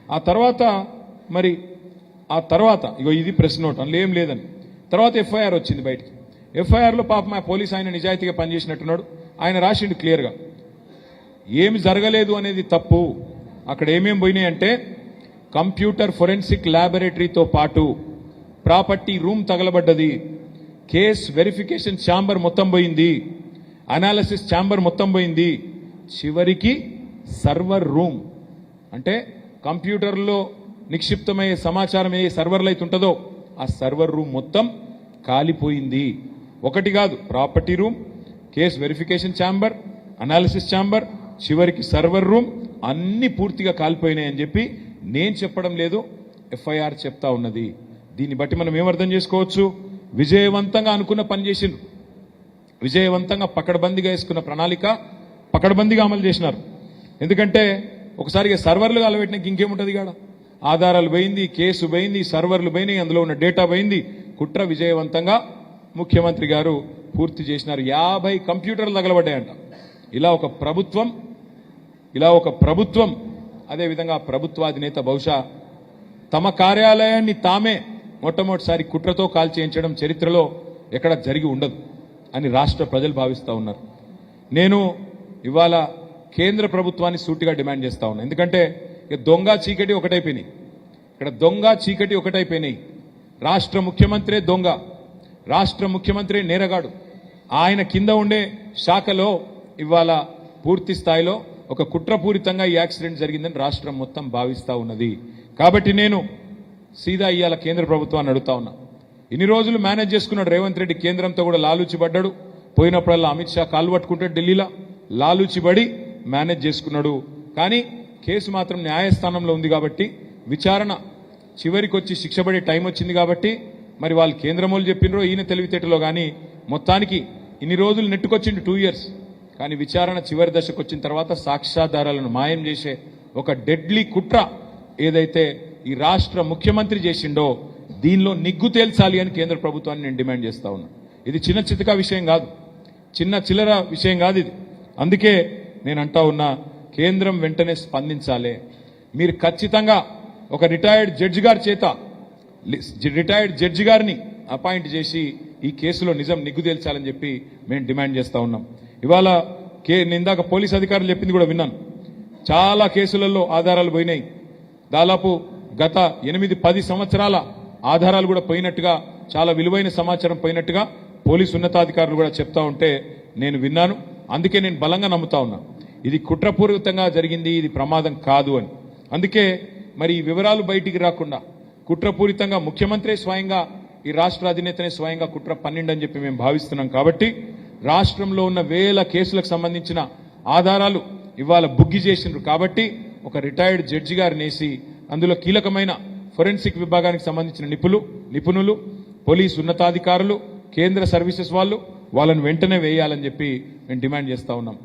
ఆ తర్వాత మరి ఆ తర్వాత ఇగో ఇది ప్రెస్ నోట్ అందులో ఏం లేదని తర్వాత ఎఫ్ఐఆర్ వచ్చింది బయటికి. ఎఫ్ఐఆర్లో పాపం మా పోలీస్ ఆయన నిజాయితీగా పనిచేసినట్టున్నాడు. ఆయన రాసిండు క్లియర్గా ఏమి జరగలేదు అనేది తప్పు. అక్కడ ఏమేం పోయినాయి అంటే కంప్యూటర్ ఫోరెన్సిక్ ల్యాబొరేటరీతో పాటు ప్రాపర్టీ రూమ్ తగలబడ్డది, కేస్ వెరిఫికేషన్ ఛాంబర్ మొత్తం పోయింది, అనాలిసిస్ ఛాంబర్ మొత్తం పోయింది, చివరికి సర్వర్ రూమ్ అంటే కంప్యూటర్లో నిక్షిప్తమయ్యే సమాచారం ఏ సర్వర్లు అయితే ఉంటుందో ఆ సర్వర్ రూమ్ మొత్తం కాలిపోయింది. ఒకటి కాదు, property room, case verification chamber, analysis chamber, చివరికి సర్వర్ రూమ్ అన్ని పూర్తిగా కాలిపోయినాయని చెప్పి నేను చెప్పడం లేదు, ఎఫ్ఐఆర్ చెప్తా ఉన్నది. దీన్ని బట్టి మనం ఏమర్థం చేసుకోవచ్చు? విజయవంతంగా అనుకున్న పని చేసిండ్రు, విజయవంతంగా పకడ్బందీగా వేసుకున్న ప్రణాళిక పకడ్బందీగా అమలు చేసినారు. ఎందుకంటే ఒకసారిగా సర్వర్లు కాలబెట్టినాక ఇంకేముంటుంది కాడ? ఆధారాలు పోయింది, కేసు పోయింది, సర్వర్లు పోయినాయి, అందులో ఉన్న డేటా పోయింది. కుట్ర విజయవంతంగా ముఖ్యమంత్రి గారు పూర్తి చేసినారు. 50 కంప్యూటర్లు తగలబడ్డాయంట. ఇలా ఒక ప్రభుత్వం అదేవిధంగా ప్రభుత్వాధినేత బహుశా తమ కార్యాలయాన్ని తామే మొట్టమొదటిసారి కుట్రతో కాల్చేయించడం చరిత్రలో ఎక్కడ జరిగి ఉండదు అని రాష్ట్ర ప్రజలు భావిస్తూ ఉన్నారు. నేను ఇవాళ కేంద్ర ప్రభుత్వాన్ని సూటిగా డిమాండ్ చేస్తా ఉన్నా. ఎందుకంటే దొంగ చీకటి ఒకటైపోయినాయి, ఇక్కడ దొంగ చీకటి ఒకటైపోయినాయి. రాష్ట్ర ముఖ్యమంత్రే దొంగ, రాష్ట్ర ముఖ్యమంత్రి నేరగాడు. ఆయన కింద ఉండే శాఖలో ఇవాళ పూర్తి స్థాయిలో ఒక కుట్రపూరితంగా ఈ యాక్సిడెంట్ జరిగిందని రాష్ట్రం మొత్తం భావిస్తూ ఉన్నది. కాబట్టి నేను సీదా ఇవాళ కేంద్ర ప్రభుత్వాన్ని అడుగుతా ఉన్నా. ఇన్ని రోజులు మేనేజ్ చేసుకున్నాడు రేవంత్ రెడ్డి, కేంద్రంతో కూడా లాలూచిపడ్డాడు. పోయినప్పుడల్లా అమిత్ షా కాలు పట్టుకుంటాడు ఢిల్లీలో, లాలూచిపడి మేనేజ్ చేసుకున్నాడు. కానీ కేసు మాత్రం న్యాయస్థానంలో ఉంది కాబట్టి విచారణ చివరికి వచ్చి శిక్ష పడే టైం వచ్చింది కాబట్టి మరి వాళ్ళు కేంద్రమోలు చెప్పినరో ఈయన తెలివితేటలో కానీ మొత్తానికి ఇన్ని రోజులు నెట్టుకొచ్చిండు 2 years. కానీ విచారణ చివరి దశకు వచ్చిన తర్వాత సాక్ష్యాధారాలను మాయం చేసే ఒక డెడ్లీ కుట్ర ఏదైతే ఈ రాష్ట్ర ముఖ్యమంత్రి చేసిండో దీనిలో నిగ్గు తేల్చాలి అని కేంద్ర ప్రభుత్వాన్ని నేను డిమాండ్ చేస్తా ఉన్నా. ఇది చిన్న చితకా విషయం కాదు, చిన్న చిల్లర విషయం కాదు ఇది. అందుకే నేను అంటా ఉన్నా, కేంద్రం వెంటనే స్పందించాలి. మీరు ఖచ్చితంగా ఒక రిటైర్డ్ జడ్జి గారిని అపాయింట్ చేసి ఈ కేసులో నిజం నిగ్గు తేల్చాలని చెప్పి మేము డిమాండ్ చేస్తా ఉన్నాం. ఇవాళ ఇందాక పోలీస్ అధికారులు చెప్పింది కూడా విన్నాను. చాలా కేసులలో ఆధారాలు పోయినాయి. దాదాపు గత 8-10 సంవత్సరాల ఆధారాలు కూడా పోయినట్టుగా, చాలా విలువైన సమాచారం పోయినట్టుగా పోలీసు ఉన్నతాధికారులు కూడా చెప్తా ఉంటే నేను విన్నాను. అందుకే నేను బలంగా నమ్ముతా ఉన్నా ఇది కుట్రపూరితంగా జరిగింది, ఇది ప్రమాదం కాదు అని. అందుకే మరి ఈ వివరాలు బయటికి రాకుండా కుట్రపూరితంగా ముఖ్యమంత్రి స్వయంగా ఈ రాష్ట్ర అధినేతనే స్వయంగా కుట్ర పన్నిండని చెప్పి మేము భావిస్తున్నాం. కాబట్టి రాష్ట్రంలో ఉన్న వేల కేసులకు సంబంధించిన ఆధారాలు ఇవాళ బుగ్గి చేసిండ్రు. కాబట్టి ఒక రిటైర్డ్ జడ్జి గారిని వేసి అందులో కీలకమైన ఫోరెన్సిక్ విభాగానికి సంబంధించిన నిపుణులు, పోలీసు ఉన్నతాధికారులు, కేంద్ర సర్వీసెస్ వాళ్ళని వెంటనే వేయాలని చెప్పి మేము డిమాండ్ చేస్తా ఉన్నాం.